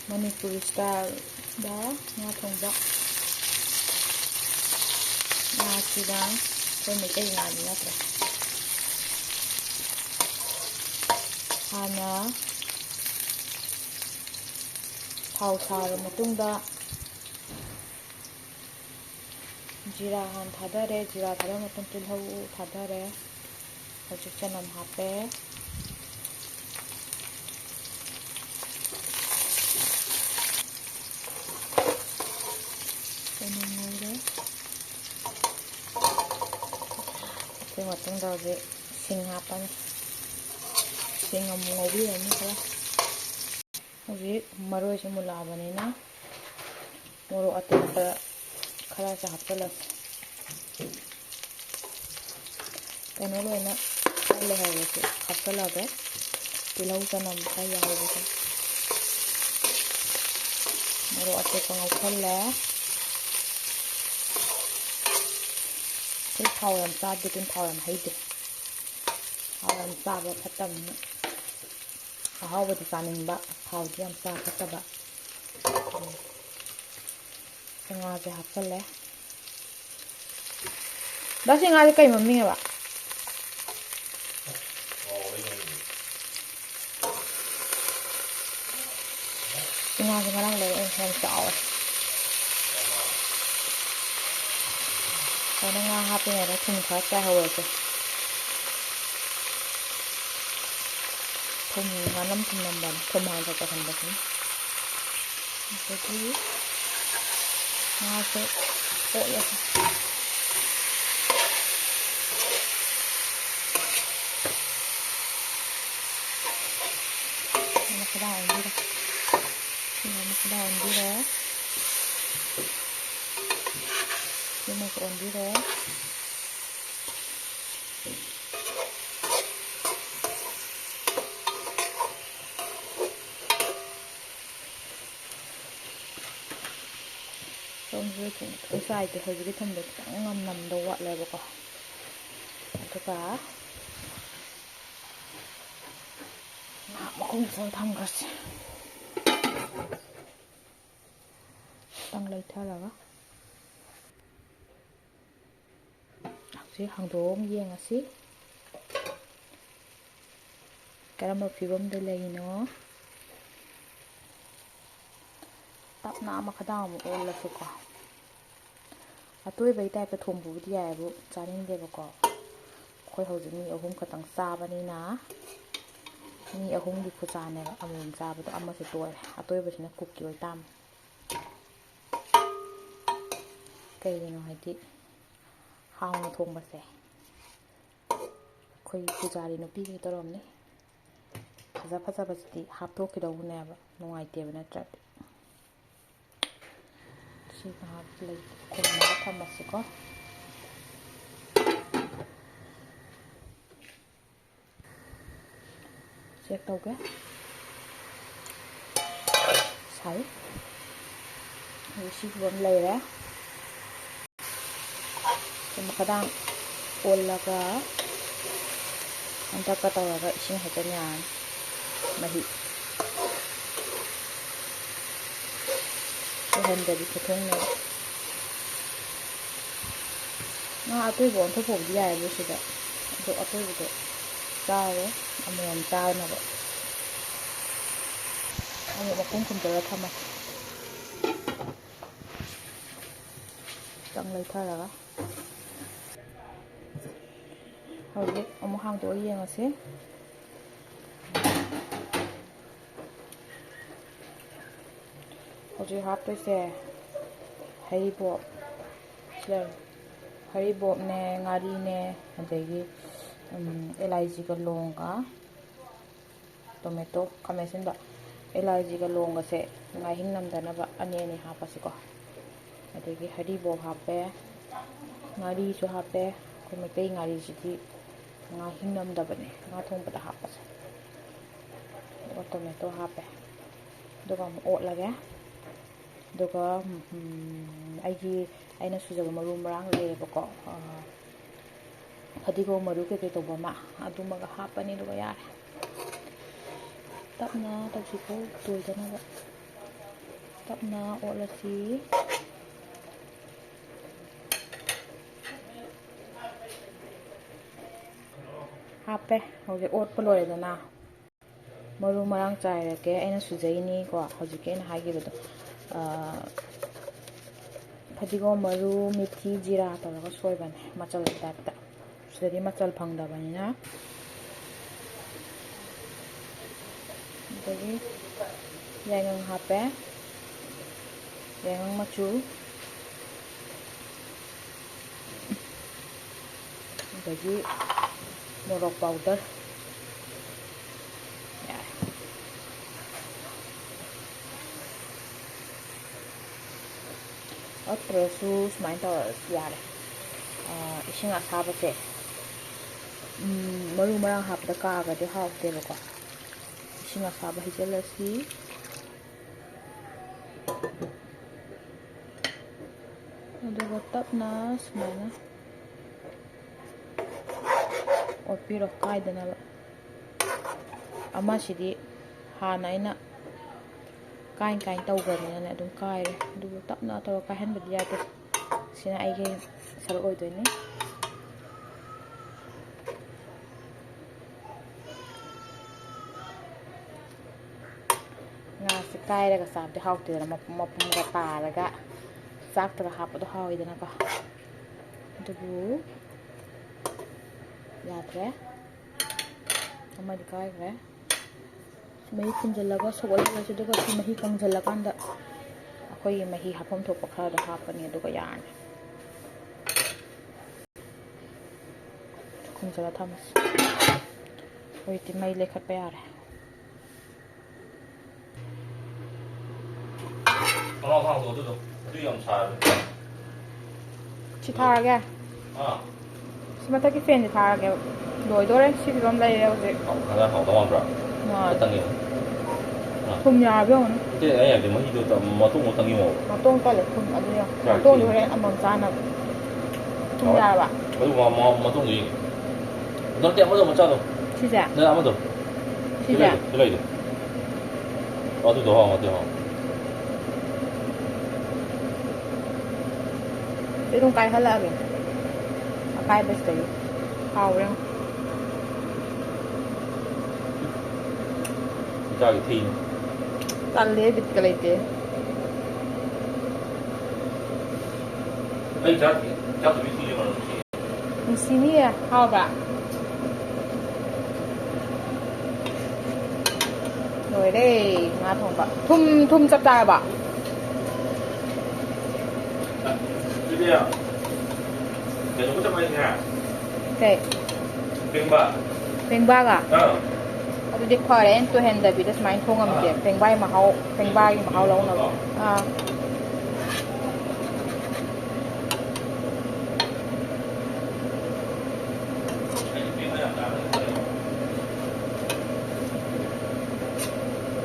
Manipuri styled ꯉꯥ ꯊꯣꯡꯕ. ꯉꯥꯁꯤꯅ ꯑꯩꯈꯣꯏ ꯃꯩꯇꯩ ꯉꯥꯗꯤ ꯅꯠꯇ꯭ꯔꯦ. ꯍꯥꯟꯅ ꯊꯥꯎ ꯁꯥꯔꯕ ꯃꯇꯨꯡꯗ ꯖꯤꯔꯥ ꯍꯥꯟꯅ ꯊꯥꯗꯔꯦ. ꯖꯤꯔꯥ ꯊꯥꯗꯔ ꯃꯇꯨꯡ ꯇꯤꯜꯍꯧ ꯊꯥꯗꯔꯦ. ꯍꯧꯖꯤꯛ ꯆꯅꯝ ꯍꯥꯞꯄꯦ. ꯆꯅꯝ ꯉꯧꯔꯦ. ꯑꯗꯨꯒꯤ ꯃꯇꯨꯡꯗ ꯍꯧꯖꯤꯛ ꯁꯤꯡ ꯍꯥꯞꯄꯅꯤ. ꯁꯤꯡ ꯑꯃꯨꯛ ꯉꯧꯕꯤꯔꯅꯤ ꯈꯔ. ꯍꯧꯖꯤꯛ ꯃꯔꯣꯏꯁꯦ ꯃꯨꯜꯂꯛꯑꯕꯅꯤꯅ ꯃꯣꯔꯣꯛ ꯑꯇꯦꯛꯄ ꯈꯔꯁꯦ ꯍꯥꯞꯆꯤꯜꯂꯁꯤ. ꯀꯩꯅꯣ ꯂꯣꯏꯅ ꯈꯔ ꯂꯩꯍꯧꯕꯁꯦ ꯍꯥꯞꯆꯤꯜꯂꯒꯦ. ꯇꯤꯜꯍꯧ ꯆꯅꯝ ꯈꯔ ꯌꯥꯎꯕꯁꯦ. ꯃꯣꯔꯣꯛ ꯑꯇꯦꯛꯄ ꯉꯧꯁꯜꯂꯦ. ꯑꯩꯈꯣꯏ ꯊꯥꯎ ꯌꯥꯝ ꯆꯥꯗꯦ, ꯑꯗꯨꯅ ꯊꯥꯎ ꯌꯥꯝ ꯍꯩꯗꯦ. ꯊꯥꯎ ꯌꯥꯝ ꯆꯥꯕ ꯐꯠꯇꯕꯅꯤꯅ. ꯑꯍꯥꯎꯕꯗꯤ ꯆꯥꯅꯤꯡꯕ, ꯊꯥꯎꯗꯤ ꯌꯥꯝ ꯆꯥꯕ ꯐꯠꯇꯕ. ꯉꯥꯁꯦ ꯍꯥꯞꯆꯜꯂꯦ. ꯗꯥꯁꯤ ꯉꯥꯁꯦ ꯀꯩ ꯃꯃꯤꯡꯑꯕ? ꯉꯥꯁꯦ ꯉꯔꯥꯡ ꯂꯩꯔꯛꯑꯦ, ꯌꯥꯝ ꯆꯥꯎꯋꯦ. ꯐꯖꯅ ꯉꯥ ꯍꯥꯞꯄꯤꯉꯩꯗ ꯊꯨꯝ ꯈꯔ ꯆꯥꯏꯍꯧꯔꯁꯦ. ꯊꯨꯝ ꯉꯥꯅꯝ ꯊꯨꯝ ꯅꯝꯕꯅꯤ. ꯊꯨꯝ ꯍꯥꯟꯅ ꯆꯥꯏꯍꯟꯕꯁꯤꯅ. ꯑꯗꯒꯤ ꯉꯥꯁꯦ ꯑꯣꯠꯂꯁꯤ. ꯃꯈꯗꯥꯡ ꯑꯣꯟꯕꯤꯔꯦ. ꯃꯈꯗꯥꯡ ꯑꯣꯟꯕꯤꯔꯦ. ꯁꯤꯃꯁꯨ ꯑꯣꯟꯕꯤꯔꯦ. ꯁꯣꯝꯁꯤꯗ ꯊꯨꯝ ꯈꯤꯇꯪ ꯆꯥꯏꯗꯦ. ꯍꯧꯖꯤꯛꯀꯤ ꯊꯨꯝꯗꯣ ꯈꯤꯇꯪ ꯅꯝꯗꯧ ꯋꯥꯠꯂꯦꯕꯀꯣ. ꯑꯗꯨꯒ ꯉꯥ ꯃꯈꯨꯝꯁꯤꯗ ꯊꯝꯈ꯭ꯔꯁꯤ. ꯈꯤꯇꯪ ꯂꯩꯊꯔꯒ ꯍꯧꯖꯤꯛ ꯍꯥꯡꯗꯣꯛꯑ ꯌꯦꯡꯉꯁꯤ ꯀꯔꯝꯕ ꯐꯤꯕꯝꯗ ꯂꯩꯔꯤꯅꯣ. ꯇꯞꯅ ꯃꯈꯗꯥꯡ ꯑꯃꯨꯛ ꯑꯣꯜꯂꯁꯤꯀꯣ. ꯑꯇꯣꯏꯕꯒꯤ ꯇꯥꯏꯞꯇ ꯊꯣꯡꯕꯕꯨꯗꯤ ꯌꯥꯏꯕꯨ ꯆꯥꯅꯤꯡꯗꯦꯕꯀꯣ. ꯑꯩꯈꯣꯏ ꯍꯧꯖꯤꯛ ꯃꯤ 3 ꯈꯛꯇꯪ ꯆꯥꯕꯅꯤꯅ ꯃꯤ 3ꯒꯤ ꯈꯨꯆꯥꯅꯦꯕ ꯑꯃꯃꯝ ꯆꯥꯕꯗꯣ. ꯑꯃꯁꯦ ꯇꯣꯏꯔꯦ. ꯑꯇꯣꯏꯕꯁꯤꯅ ꯀꯨꯛꯀꯤ ꯑꯣꯏꯇꯥꯝꯃꯦ. ꯀꯩꯒꯤꯅꯣ ꯍꯥꯏꯗꯤ ꯍꯥꯎꯅ ꯊꯣꯡꯕꯁꯦ ꯑꯩꯈꯣꯏ ꯄꯨꯖꯥꯔꯤ ꯅꯨꯄꯤꯈꯩ ꯇꯧꯔꯝꯅꯤ. ꯐꯖꯕꯁꯤꯗꯤ ꯍꯥꯞꯇꯣꯛꯈꯤꯗꯧꯕꯅꯦꯕ. ꯅꯨꯡꯉꯥꯏꯇꯦꯕ ꯅꯠꯇ꯭ꯔꯗꯤ. ꯁꯤ ꯉꯥꯏꯍꯥꯛ ꯈꯨꯝꯃꯒ ꯊꯝꯃꯁꯤꯀꯣ. ꯆꯦꯛ ꯇꯧꯒꯦ. ꯁꯥꯏ. ꯁꯤ ꯐꯤꯕꯝ ꯂꯩꯔꯦ. ꯃꯈꯗꯥꯡ ꯑꯣꯜꯂꯒ ꯍꯟꯗꯛꯀ ꯇꯧꯔꯒ ꯏꯁꯤꯡ ꯍꯩꯖꯤꯟ ꯌꯥꯔꯅꯤ. ꯃꯍꯤ ꯑꯣꯏꯍꯟꯗꯕꯤ ꯈꯨꯊꯣꯡꯅꯦꯕ. ꯉꯥ ꯑꯇꯣꯏꯕ ꯑꯣꯟꯊꯣꯛꯄꯕꯨꯗꯤ ꯌꯥꯏꯑꯕ ꯁꯤꯗ. ꯑꯗꯣ ꯑꯇꯣꯏꯕꯗꯣ ꯆꯥꯔꯣꯏ. ꯑꯃꯃꯝ ꯆꯥꯅꯕ ꯑꯃꯨꯛ ꯃꯈꯨꯝ ꯈꯨꯝꯖꯤꯜꯂ ꯊꯝꯃꯁꯤ. ꯈꯤꯇꯪ ꯂꯩꯊꯔꯒ ꯍꯧꯖꯤꯛ ꯑꯃꯨꯛ ꯍꯥꯡꯗꯣꯛꯑ ꯌꯦꯡꯉꯁꯤ. ꯍꯧꯖꯤꯛ ꯍꯥꯞꯇꯣꯏꯁꯦ ꯍꯩꯔꯤꯕꯣꯞ. ꯍꯩꯔꯤꯕꯣꯞꯅꯦ, ꯉꯥꯔꯤꯅꯦ, ꯑꯗꯒꯤ ꯑꯦꯂꯥꯏꯆꯤꯒ ꯂꯣꯡꯒ ꯇꯣꯃꯦꯇꯣ ꯈꯥꯃꯦꯟ ꯑꯁꯤꯟꯕ. ꯑꯦꯂꯥꯏꯆꯤꯒ ꯂꯣꯡꯒꯁꯦ ꯉꯥꯍꯤꯡ ꯅꯝꯗꯅꯕ ꯑꯅꯤ ꯍꯥꯞꯄꯁꯤꯀꯣ. ꯑꯗꯒꯤ ꯍꯩꯔꯤꯕꯣꯞ ꯍꯥꯞꯄꯦ. ꯉꯥꯔꯤꯁꯨ ꯍꯥꯞꯄꯦ. ꯑꯩꯈꯣꯏ ꯃꯩꯇꯩ ꯉꯥꯔꯤꯁꯤꯗꯤ ꯉꯥꯍꯤꯡ ꯅꯝꯗꯕꯅꯦ ꯉꯥ ꯊꯣꯡꯕꯗ ꯍꯥꯞꯄꯁꯦ. ꯑꯗꯨꯒ ꯇꯣꯃꯦꯇꯣ ꯍꯥꯞꯄꯦ. ꯑꯗꯨꯒ ꯑꯃꯨꯛ ꯑꯣꯠꯂꯒꯦ. ꯑꯗꯨꯒ ꯑꯩꯅ ꯁꯨꯖꯕ ꯃꯔꯨ ꯃꯔꯥꯡ ꯂꯩꯌꯦꯕꯀꯣ. ꯐꯗꯤꯒꯣꯝ ꯃꯔꯨ ꯀꯩꯀꯩ ꯇꯧꯕ ꯑꯃ ꯑꯗꯨꯃꯒ ꯍꯥꯞꯄꯅꯤ. ꯑꯗꯨꯒ ꯌꯥꯔꯦ. ꯇꯞꯅ ꯇꯧꯁꯤꯀꯣ ꯇꯣꯏꯗꯅꯕ. ꯇꯞꯅ ꯑꯣꯠꯂꯁꯤ ꯍꯥꯞꯄꯦ ꯍꯧꯖꯤꯛ ꯑꯣꯠꯄ ꯂꯣꯏꯔꯦꯗꯅ ꯃꯔꯨ ꯃꯔꯥꯡ ꯆꯥꯏꯔꯒꯦ ꯑꯩꯅ ꯁꯨꯖꯩꯅꯤꯀꯣ ꯍꯧꯖꯤꯛꯀꯤ ꯑꯩꯅ ꯍꯥꯏꯈꯤꯕꯗꯣ ꯐꯗꯤꯒꯣꯝ ꯃꯔꯨ ꯃꯤꯊꯤ ꯖꯤꯔꯥ ꯇꯧꯔꯒ ꯁꯣꯏꯕꯅꯦ ꯃꯆꯜꯒꯤ ꯇꯥꯏꯞꯇ ꯁꯤꯗꯗꯤ ꯃꯆꯜ ꯐꯪꯗꯕꯅꯤꯅ ꯑꯗꯒꯤ ꯌꯥꯏꯉꯪ ꯍꯥꯞꯄꯦ ꯌꯥꯏꯉꯪ ꯃꯆꯨ ꯑꯗꯒꯤ ꯃꯣꯔꯣꯛ ꯄꯥꯎꯗꯔ ꯌꯥꯔꯦ ꯑꯣꯠꯇ꯭ꯔꯁꯨ ꯁꯨꯃꯥꯏꯅ ꯇꯧꯔꯁꯨ ꯌꯥꯔꯦ ꯏꯁꯤꯡ ꯑꯁꯥꯕꯁꯦ ꯃꯔꯨ ꯃꯔꯥꯡ ꯍꯥꯞꯄꯗ ꯀꯥꯒꯗꯤ ꯍꯥꯎꯇꯦꯕꯀꯣ ꯏꯁꯤꯡ ꯑꯁꯥꯕ ꯍꯩꯖꯤꯜꯂꯁꯤ ꯑꯗꯨꯒ ꯇꯞꯅ ꯁꯨꯃꯥꯏꯅ ꯑꯣꯠꯄꯤꯔꯣ ꯀꯥꯏꯗꯅꯕ ꯑꯃꯁꯤꯗꯤ ꯍꯥꯟꯅ ꯑꯩꯅ ꯀꯥꯏꯅ ꯇꯧꯈ꯭ꯔꯕꯅꯤꯅꯅꯦ ꯑꯗꯨꯝ ꯀꯥꯏꯔꯦ ꯑꯗꯨꯕꯨ ꯇꯞꯅ ꯇꯧꯔꯒ ꯀꯥꯏꯍꯟꯕꯗꯤ ꯌꯥꯗꯦ ꯁꯤꯅ ꯑꯩꯒꯤ ꯁꯔꯨꯛ ꯑꯣꯏꯗꯣꯏꯅꯤ ꯉꯥꯁꯦ ꯀꯥꯏꯔꯒ ꯆꯥꯕꯗꯤ ꯍꯥꯎꯇꯦꯗꯅ ꯃꯄꯨꯝꯒ ꯇꯥꯔꯒ ꯆꯥꯛꯇꯒ ꯍꯥꯞꯄꯗꯣ ꯍꯥꯎꯋꯤꯗꯅꯀꯣ ꯑꯗꯨꯕꯨ ꯌꯥꯗ꯭ꯔꯦ ꯑꯃꯗꯤ ꯀꯥꯏꯈ꯭ꯔꯦ ꯃꯍꯤ ꯈꯨꯝꯖꯤꯜꯂꯒ ꯁꯧꯒꯠꯍꯜꯂꯁꯤ ꯑꯗꯨꯒ ꯁꯤ ꯃꯍꯤ ꯀꯪꯁꯤꯜꯂꯀꯥꯟꯗ ꯑꯩꯈꯣꯏꯒꯤ ꯃꯍꯤ ꯍꯥꯞꯐꯝ ꯊꯣꯛꯄ ꯈꯔꯗꯣ ꯍꯥꯞꯄꯅꯤ ꯑꯗꯨꯒ ꯌꯥꯔꯅꯤ ꯈꯨꯝꯖꯤꯜꯂ ꯊꯝꯃꯁꯤ ꯍꯧꯖꯤꯛꯇꯤ ꯃꯩ ꯂꯩꯈꯠꯄ ꯌꯥꯔꯦ ꯁꯤ ꯊꯥꯔꯒꯦ ꯁꯤ ꯃꯊꯛꯀꯤ ꯐꯦꯟꯁꯦ ꯊꯥꯔꯒꯦ ꯂꯣꯏꯗꯣꯔꯦ ꯁꯤ ꯐꯤꯕꯝ ꯂꯩꯔꯦ ꯍꯧꯖꯤꯛ ꯊꯨꯝ ꯌꯥꯔꯕ ꯌꯦꯡꯉꯨꯅꯦ ꯃꯇꯣꯡ ꯇꯜꯂꯦ ꯊꯨꯝ ꯑꯗꯨ ꯌꯦꯡꯉꯣ ꯃꯇꯣꯡꯗꯤ ꯍꯣꯔꯦꯟ ꯑꯃꯃꯝ ꯆꯥꯅꯕ ꯊꯨꯝ ꯌꯥꯔꯕ ꯃꯇꯣꯡꯗꯣ ꯌꯦꯡꯉꯦ ꯅꯠꯇꯦ ꯑꯃꯗꯣ ꯃꯆꯥꯗꯣ ꯁꯤꯁꯦ ꯑꯃꯗꯣ ꯁꯤꯁꯦ ꯂꯩꯗꯣ ꯑꯗꯨꯗꯣ ꯍꯥꯎ ꯁꯤ ꯑꯗꯨꯝ ꯀꯥꯏꯍꯜꯂꯛꯑꯒꯦ ꯑꯀꯥꯏꯕꯁꯤꯗꯒꯤ ꯍꯥꯎꯔꯦ ꯏꯆꯥꯒꯤ ꯊꯤꯅꯤ ꯇꯜꯂꯦ ꯕꯤꯠꯀ ꯂꯩꯇꯦ ꯑꯩ ꯆꯥꯛꯇꯨꯗꯤ ꯊꯤꯔꯦ ꯃꯔꯝ ꯅꯨꯡꯁꯤꯅꯤꯌꯦ ꯍꯥꯎꯕ꯭ꯔꯥ ꯂꯣꯏꯔꯦ ꯉꯥ ꯊꯣꯡꯕ ꯊꯨꯝ ꯆꯞ ꯆꯥꯔꯕ ꯑꯗꯨꯗꯤ ꯀꯩꯅꯣꯒ ꯆꯞ ꯃꯥꯟꯅꯩꯅꯦ ꯀꯩ ꯄꯦꯡꯕꯥꯒ ꯑꯗꯨꯗꯤ ꯐꯔꯦ ꯑꯩꯅ ꯇꯣꯏꯍꯟꯗꯕꯤꯗ ꯁꯨꯃꯥꯏꯅ ꯊꯣꯡꯉꯝꯃꯤꯁꯦ ꯄꯦꯡꯕꯥꯒꯤ ꯃꯍꯥꯎ ꯂꯧꯅꯕ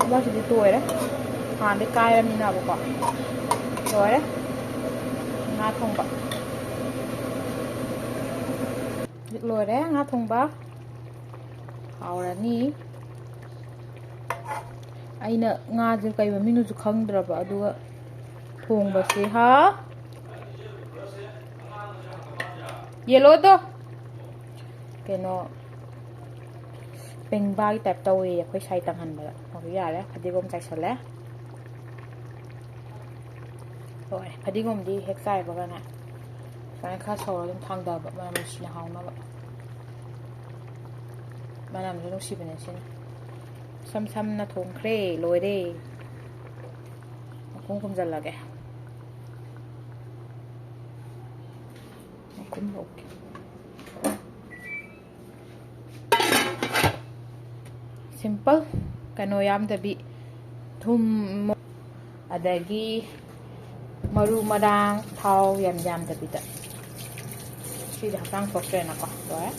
ꯑꯃꯁꯤꯗꯤ ꯇꯣꯏꯔꯦ ꯍꯥꯟꯅꯗꯩ ꯀꯥꯏꯔꯃꯤꯅꯕꯀꯣ ꯂꯣꯏꯔꯦ ꯉꯥ ꯊꯣꯡꯕ ꯍꯧꯖꯤꯛ ꯂꯣꯏꯔꯦ ꯉꯥ ꯊꯣꯡꯕ ꯍꯥꯎꯔꯅꯤ ꯑꯩꯅ ꯉꯥꯁꯦ ꯀꯩ ꯃꯃꯤꯡꯅꯣꯁꯨ ꯈꯪꯗ꯭ꯔꯕ ꯑꯗꯨꯒ ꯊꯣꯡꯕꯁꯦ ꯌꯦꯜꯂꯣꯗꯣ ꯀꯩꯅꯣ ꯄꯦꯡꯕꯥꯒꯤ ꯇꯥꯏꯞ ꯇꯧꯋꯦ ꯑꯩꯈꯣꯏ ꯁꯥꯏ ꯇꯪꯍꯟꯕꯗ ꯍꯧꯖꯤꯛ ꯌꯥꯔꯦ ꯐꯗꯤꯒꯣꯝ ꯆꯥꯏꯁꯜꯂꯦ ꯂꯣꯏꯔꯦ ꯐꯗꯤꯒꯣꯝꯗꯤ ꯍꯦꯛ ꯆꯥꯏꯕꯒꯅꯦ ꯁꯨꯃꯥꯏꯅ ꯈꯔ ꯁꯧꯔ ꯑꯗꯨꯝ ꯊꯥꯡꯊꯕ ꯃꯅꯝ ꯅꯨꯡꯁꯤꯅ ꯍꯥꯎꯅꯕ ꯃꯅꯝꯁꯨ ꯅꯨꯡꯁꯤꯕꯅꯦ ꯁꯤꯅ ꯁꯝ ꯁꯝꯅ ꯊꯣꯡꯈ꯭ꯔꯦ ꯂꯣꯏꯔꯦ ꯃꯈꯨꯝ ꯈꯨꯝꯖꯤꯜꯂꯒꯦ ꯃꯈꯨꯝ ꯂꯣꯛꯀꯦ ꯁꯤꯝꯄꯜ ꯀꯩꯅꯣ ꯌꯥꯝꯗꯕꯤ ꯊꯨꯝ ꯑꯗꯒꯤ ꯃꯔꯨ ꯃꯔꯥꯡ ꯊꯥꯎ ꯌꯥꯝꯗꯕꯤꯗ ꯁꯤꯗꯤ ꯍꯛꯆꯥꯡ ꯁꯣꯛꯇ꯭ꯔꯦꯅꯀꯣ ꯂꯣꯏꯔꯦ